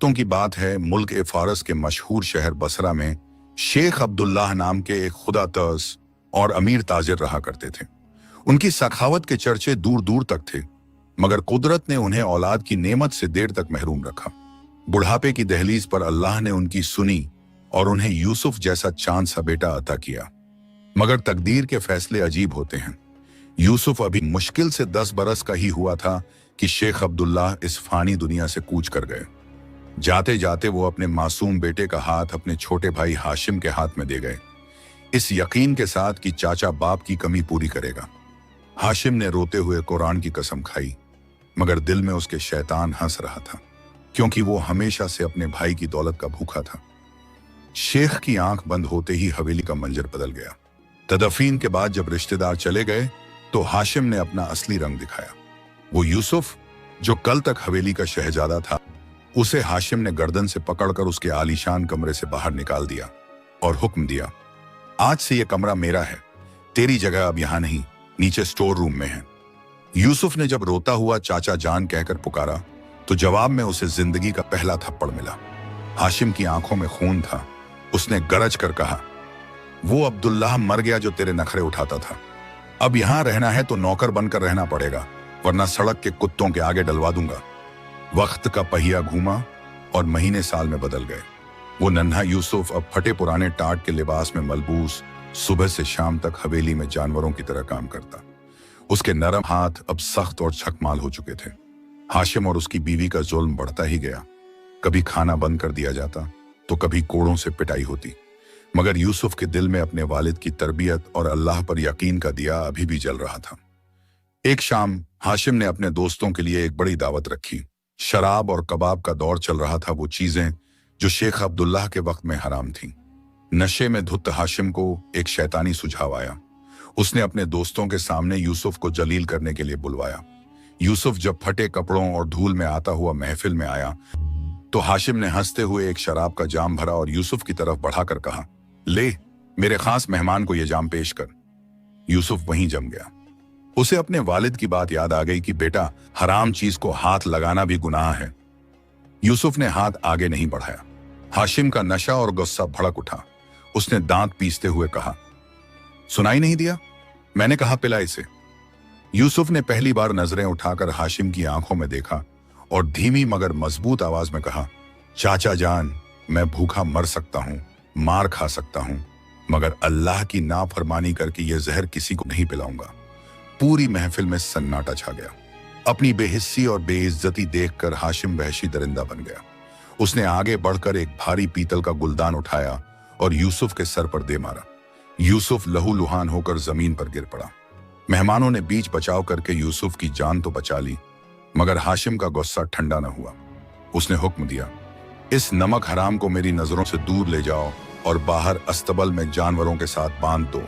वक्तों की बात है, मुल्क ए फारस के मशहूर शहर बसरा में शेख अब्दुल्लाह नाम के एक खुदा तर्स और अमीर ताजिर रहा करते थे। उनकी सखावत के चर्चे दूर दूर तक थे, मगर कुदरत ने उन्हें औलाद की नेमत से देर तक महरूम रखा। बुढ़ापे की दहलीज पर अल्लाह ने उनकी सुनी और उन्हें यूसुफ जैसा चांद सा बेटा अता किया। मगर तकदीर के फैसले अजीब होते हैं। यूसुफ अभी मुश्किल से 10 बरस का ही हुआ था कि शेख अब्दुल्लाह इस फानी दुनिया से कूच कर गए। जाते जाते वो अपने मासूम बेटे का हाथ अपने छोटे भाई हाशिम के हाथ में दे गए, इस यकीन के साथ कि चाचा बाप की कमी पूरी करेगा। हाशिम ने रोते हुए कुरान की कसम खाई, मगर दिल में उसके शैतान हंस रहा था, क्योंकि वो हमेशा से अपने भाई की दौलत का भूखा था। शेख की आंख बंद होते ही हवेली का मंजर बदल गया। तदफीन के बाद जब रिश्तेदार चले गए तो हाशिम ने अपना असली रंग दिखाया। वो यूसुफ जो कल तक हवेली का शहजादा था, उसे हाशिम ने गर्दन से पकड़कर उसके आलीशान कमरे से बाहर निकाल दिया और हुक्म दिया, आज से यह कमरा मेरा है, तेरी जगह अब यहां नहीं, नीचे स्टोर रूम में है। यूसुफ ने जब रोता हुआ चाचा जान कहकर पुकारा तो जवाब में उसे जिंदगी का पहला थप्पड़ मिला। हाशिम की आंखों में खून था। उसने गरज कर कहा, वो अब्दुल्लाह मर गया जो तेरे नखरे उठाता था। अब यहां रहना है तो नौकर बनकर रहना पड़ेगा, वरना सड़क के कुत्तों के आगे डलवा दूंगा। वक्त का पहिया घूमा और महीने साल में बदल गए। वो नन्हा यूसुफ अब फटे पुराने टाट के लिबास में मलबूस सुबह से शाम तक हवेली में जानवरों की तरह काम करता। उसके नरम हाथ अब सख्त और छकमाल हो चुके थे। हाशिम और उसकी बीवी का जुल्म बढ़ता ही गया। कभी खाना बंद कर दिया जाता तो कभी कोड़ों से पिटाई होती, मगर यूसुफ के दिल में अपने वालिद की तरबियत और अल्लाह पर यकीन का दिया अभी भी जल रहा था। एक शाम हाशिम ने अपने दोस्तों के लिए एक बड़ी दावत रखी। शराब और कबाब का दौर चल रहा था, वो चीजें जो शेख अब्दुल्लाह के वक्त में हराम थीं। नशे में धुत हाशिम को एक शैतानी सुझाव आया। उसने अपने दोस्तों के सामने यूसुफ को जलील करने के लिए बुलवाया। यूसुफ जब फटे कपड़ों और धूल में आता हुआ महफिल में आया तो हाशिम ने हंसते हुए एक शराब का जाम भरा और यूसुफ की तरफ बढ़ाकर कहा, ले, मेरे खास मेहमान को यह जाम पेश कर। यूसुफ वहीं जम गया। उसे अपने वालिद की बात याद आ गई कि बेटा, हराम चीज को हाथ लगाना भी गुनाह है। यूसुफ ने हाथ आगे नहीं बढ़ाया। हाशिम का नशा और गुस्सा भड़क उठा। उसने दांत पीसते हुए कहा, सुनाई नहीं दिया? मैंने कहा पिला इसे। यूसुफ ने पहली बार नजरें उठाकर हाशिम की आंखों में देखा और धीमी मगर मजबूत आवाज में कहा, चाचा जान, मैं भूखा मर सकता हूं, मार खा सकता हूं, मगर अल्लाह की नाफरमानी करके यह जहर किसी को नहीं पिलाऊंगा। पूरी महफिल में सन्नाटा छा गया। अपनी बेहिस्सी और बेइज्जती देखकर हाशिम वहशी दरिंदा बन गया। उसने आगे बढ़कर एक भारी पीतल का गुलदान उठाया और यूसुफ के सर पर दे मारा। यूसुफ लहूलुहान होकर जमीन पर गिर पड़ा। मेहमानों ने बीच बचाव करके यूसुफ की जान तो बचा ली, मगर हाशिम का गुस्सा ठंडा न हुआ। उसने हुक्म दिया, इस नमक हराम को मेरी नजरों से दूर ले जाओ और बाहर अस्तबल में जानवरों के साथ बांध दो।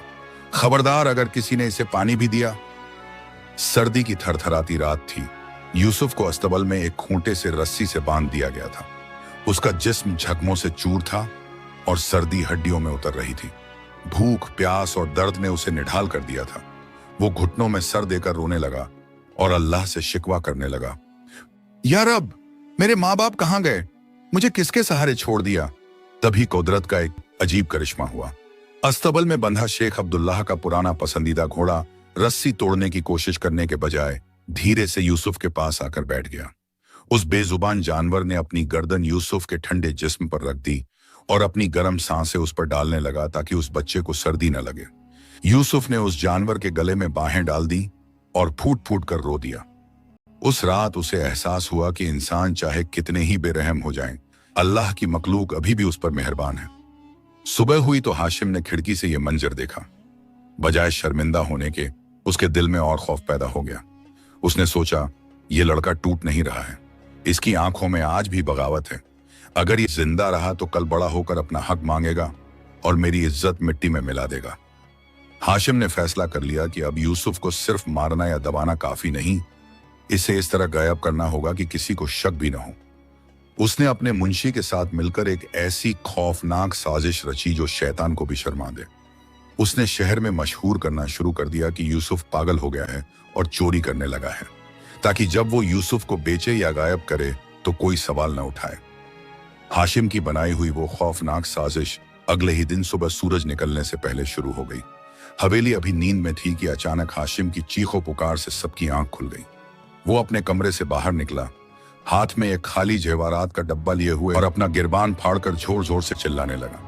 खबरदार अगर किसी ने इसे पानी भी दिया। सर्दी की थरथराती रात थी। यूसुफ को अस्तबल में एक खूंटे से रस्सी से बांध दिया गया था। उसका जिस्म जख्मों से चूर था और सर्दी हड्डियों में उतर रही थी। भूख, प्यास और दर्द ने उसे निढाल कर दिया था। वो घुटनों में सर देकर रोने लगा और अल्लाह से शिकवा करने लगा, या रब, मेरे माँ बाप कहाँ गए? मुझे किसके सहारे छोड़ दिया? तभी कुदरत का एक अजीब करिश्मा हुआ। अस्तबल में बंधा शेख अब्दुल्लाह का पुराना पसंदीदा घोड़ा रस्सी तोड़ने की कोशिश करने के बजाय धीरे से यूसुफ के पास आकर बैठ गया। उस बेजुबान जानवर ने अपनी गर्दन यूसुफ के ठंडे जिस्म पर रख दी और अपनी गर्म सांसें उस पर डालने लगा ताकि उस बच्चे को सर्दी न लगे। यूसुफ ने उस जानवर के गले में बाहें डाल दी और फूट फूट कर रो दिया। उस रात उसे एहसास हुआ कि इंसान चाहे कितने ही बेरहम हो जाएं, अल्लाह की मखलूक अभी भी उस पर मेहरबान है। सुबह हुई तो हाशिम ने खिड़की से यह मंजर देखा। बजाय शर्मिंदा होने के उसके दिल में और खौफ पैदा हो गया। उसने सोचा, यह लड़का टूट नहीं रहा है, इसकी आंखों में आज भी बगावत है। अगर ये जिंदा रहा तो कल बड़ा होकर अपना हक मांगेगा और मेरी इज्जत मिट्टी में मिला देगा। हाशिम ने फैसला कर लिया कि अब यूसुफ को सिर्फ मारना या दबाना काफी नहीं, इसे इस तरह गायब करना होगा कि किसी को शक भी न हो। उसने अपने मुंशी के साथ मिलकर एक ऐसी खौफनाक साजिश रची जो शैतान को भी शर्मा दे। उसने शहर में मशहूर करना शुरू कर दिया कि यूसुफ पागल हो गया है और चोरी करने लगा है, ताकि जब वो यूसुफ को बेचे या गायब करे तो कोई सवाल न उठाए। हाशिम की बनाई हुई वो खौफनाक साजिश अगले ही दिन सुबह सूरज निकलने से पहले शुरू हो गई। हवेली अभी नींद में थी कि अचानक हाशिम की चीखों पुकार से सबकी आंख खुल गई। वो अपने कमरे से बाहर निकला, हाथ में एक खाली जेवरात का डब्बा लिए हुए, और अपना गिरबान फाड़कर जोर जोर से चिल्लाने लगा,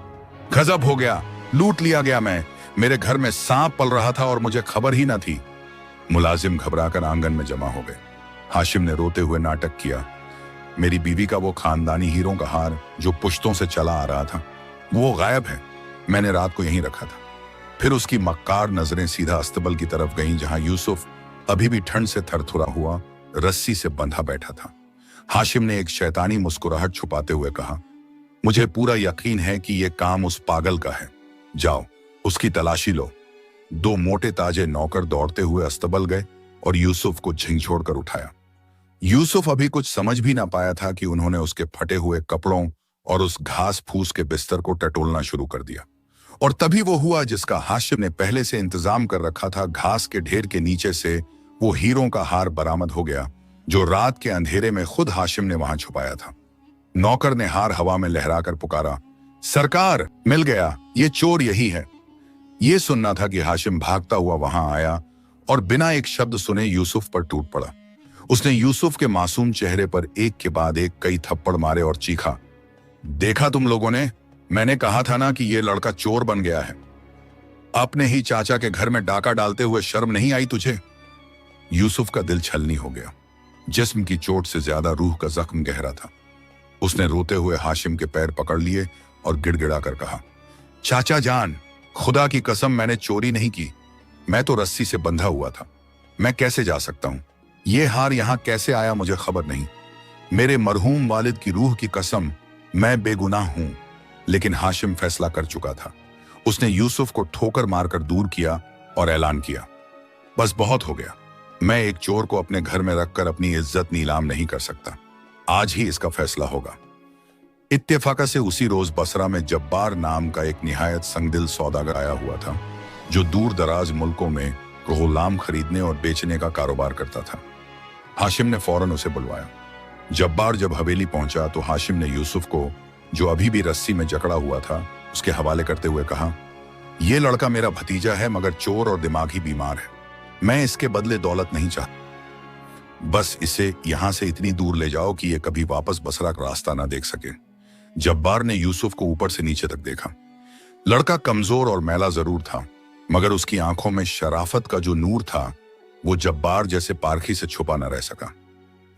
गजब हो गया, लूट लिया गया मैं, मेरे घर में सांप पल रहा था और मुझे खबर ही ना थी। मुलाजिम घबराकर आंगन में जमा हो गए। हाशिम ने रोते हुए नाटक किया, मेरी बीवी का वो खानदानी हीरों का हार जो पुश्तों से चला आ रहा था, वो गायब है, मैंने रात को यहीं रखा था। फिर उसकी मक्कार नजरें सीधा अस्तबल की तरफ गईं, जहां यूसुफ अभी भी ठंड से थरथरा हुआ रस्सी से बंधा बैठा था। हाशिम ने एक शैतानी मुस्कुराहट छुपाते हुए कहा, मुझे पूरा यकीन है कि यह काम उस पागल का है, जाओ उसकी तलाशी लो। दो मोटे ताजे नौकर दौड़ते हुए अस्तबल गए और यूसुफ को झिंझोड़कर उठाया। यूसुफ अभी कुछ समझ भी ना पाया था कि उन्होंने उसके फटे हुए कपड़ों और उस घास फूस के बिस्तर को टटोलना शुरू कर दिया। और तभी वो हुआ जिसका हाशिम ने पहले से इंतजाम कर रखा था। घास के ढेर के नीचे से वो हीरों का हार बरामद हो गया जो रात के अंधेरे में खुद हाशिम ने वहां छुपाया था। नौकर ने हार हवा में लहराकर पुकारा, सरकार, मिल गया, ये चोर यही है। ये सुनना था कि हाशिम भागता हुआ वहां आया और बिना एक शब्द सुने यूसुफ पर टूट पड़ा। उसने यूसुफ के मासूम चेहरे पर एक के बाद एक कई थप्पड़ मारे और चीखा, देखा तुम लोगों ने, मैंने कहा था ना कि ये लड़का चोर बन गया है। अपने ही चाचा के घर में डाका डालते हुए शर्म नहीं आई तुझे? यूसुफ का दिल छलनी हो गया। जिस्म की चोट से ज्यादा रूह का जख्म गहरा था। उसने रोते हुए हाशिम के पैर पकड़ लिए और गिड़गिड़ा कर कहा, चाचा जान, खुदा की कसम मैंने चोरी नहीं की, मैं तो रस्सी से बंधा हुआ था, मैं कैसे जा सकता हूं? ये हार यहां कैसे आया मुझे खबर नहीं। मेरे मरहूम वालिद की रूह की कसम, मैं बेगुनाह हूं। लेकिन हाशिम फैसला कर चुका था। उसने यूसुफ को ठोकर मारकर दूर किया और ऐलान किया, बस बहुत हो गया, मैं एक चोर को अपने घर में रखकर अपनी इज्जत नीलाम नहीं कर सकता। आज ही इसका फैसला होगा। इत्तेफाका से उसी रोज बसरा में जब्बार नाम का एक निहायत संगदिल सौदागर आया हुआ था, जो दूर दराज मुल्कों में गुलाम खरीदने और बेचने का कारोबार करता था। हाशिम ने फौरन उसे बुलवाया। जब्बार जब हवेली पहुंचा तो हाशिम ने यूसुफ को, जो अभी भी रस्सी में जकड़ा हुआ था, उसके हवाले करते हुए कहा, यह लड़का मेरा भतीजा है, मगर चोर और दिमागी बीमार है। मैं इसके बदले दौलत नहीं चाहता, बस इसे यहां से इतनी दूर ले जाओ कि यह कभी वापस बसरा का रास्ता ना देख सके। जब्बार ने यूसुफ को ऊपर से नीचे तक देखा। लड़का कमजोर और मैला जरूर था, मगर उसकी आंखों में शराफत का जो नूर था, वो जब्बार जैसे पारखी से छुपा न रह सका।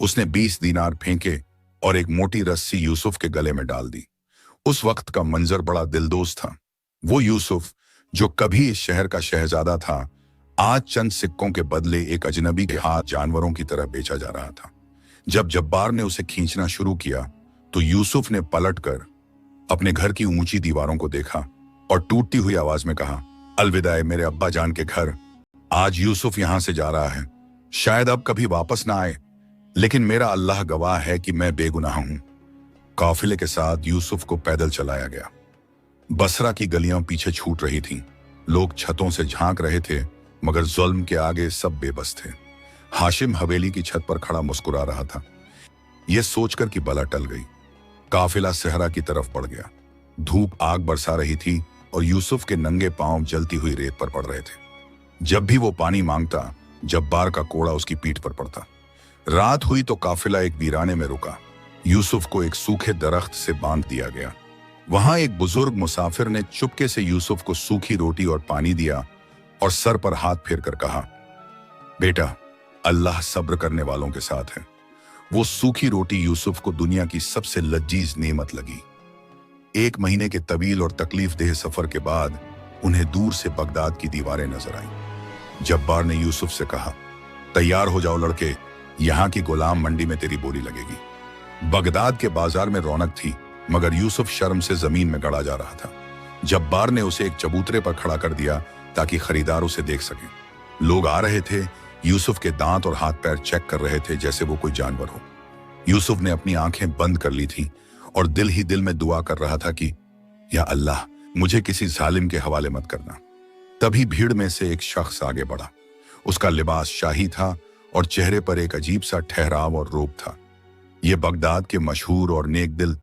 उसने 20 दीनार फेंके और एक मोटी रस्सी यूसुफ के गले में डाल दी। उस वक्त का मंजर बड़ा दिलदोज था। वो यूसुफ जो कभी इस शहर का शहजादा था, आज चंद सिक्कों के बदले एक अजनबी के हाथ जानवरों की तरह बेचा जा रहा था। जब जब्बार ने उसे खींचना शुरू किया तो यूसुफ ने पलटकर अपने घर की ऊंची दीवारों को देखा और टूटती हुई आवाज में कहा, अलविदा मेरे अब्बा जान के घर। आज यूसुफ यहां से जा रहा है, शायद अब कभी वापस ना आए, लेकिन मेरा अल्लाह गवाह है कि मैं बेगुनाह हूं। काफिले के साथ यूसुफ को पैदल चलाया गया। बसरा की गलियां पीछे छूट रही थीं। लोग छतों से झांक रहे थे, मगर जुल्म के आगे सब बेबस थे। हाशिम हवेली की छत पर खड़ा मुस्कुरा रहा था, यह सोचकर कि बला टल गई। काफिला सहरा की तरफ बढ़ गया। धूप आग बरसा रही थी और यूसुफ के नंगे पांव जलती हुई रेत पर पड़ रहे थे। जब भी वो पानी मांगता, जब्बार का कोड़ा उसकी पीठ पर पड़ता। रात हुई तो काफिला एक वीराने में रुका। यूसुफ को एक सूखे दरख्त से बांध दिया गया। वहां एक बुजुर्ग मुसाफिर ने चुपके से यूसुफ को सूखी रोटी और पानी दिया और सर पर हाथ फेर कर कहा, बेटा, अल्लाह सब्र करने वालों के साथ है। वो सूखी रोटी यूसुफ को दुनिया की सबसे लजीज नेमत लगी। 1 महीने के तवील और तकलीफ देह सफर के बाद उन्हें दूर से बगदाद की दीवारें नजर आईं। जब्बार ने यूसुफ से कहा, तैयार हो जाओ लड़के, यहाँ की गुलाम मंडी में तेरी बोली लगेगी। बगदाद के बाजार में रौनक थी, मगर यूसुफ शर्म से जमीन में गड़ा जा रहा था। जब्बार ने उसे एक चबूतरे पर खड़ा कर दिया ताकि खरीदार उसे देख सके। लोग आ रहे थे, यूसुफ के दांत और हाथ पैर चेक कर रहे थे जैसे वो कोई जानवर हो। यूसुफ ने अपनी आंखें बंद कर ली थी और दिल ही दिल में दुआ कर रहा था कि या अल्लाह, मुझे किसी जालिम के हवाले मत करना। तभी भीड़ में से एक शख्स आगे बढ़ा। उसका लिबास शाही था और चेहरे पर एक अजीब सा ठहराव और रोब था। ये बगदाद के मशहूर और नेक दिल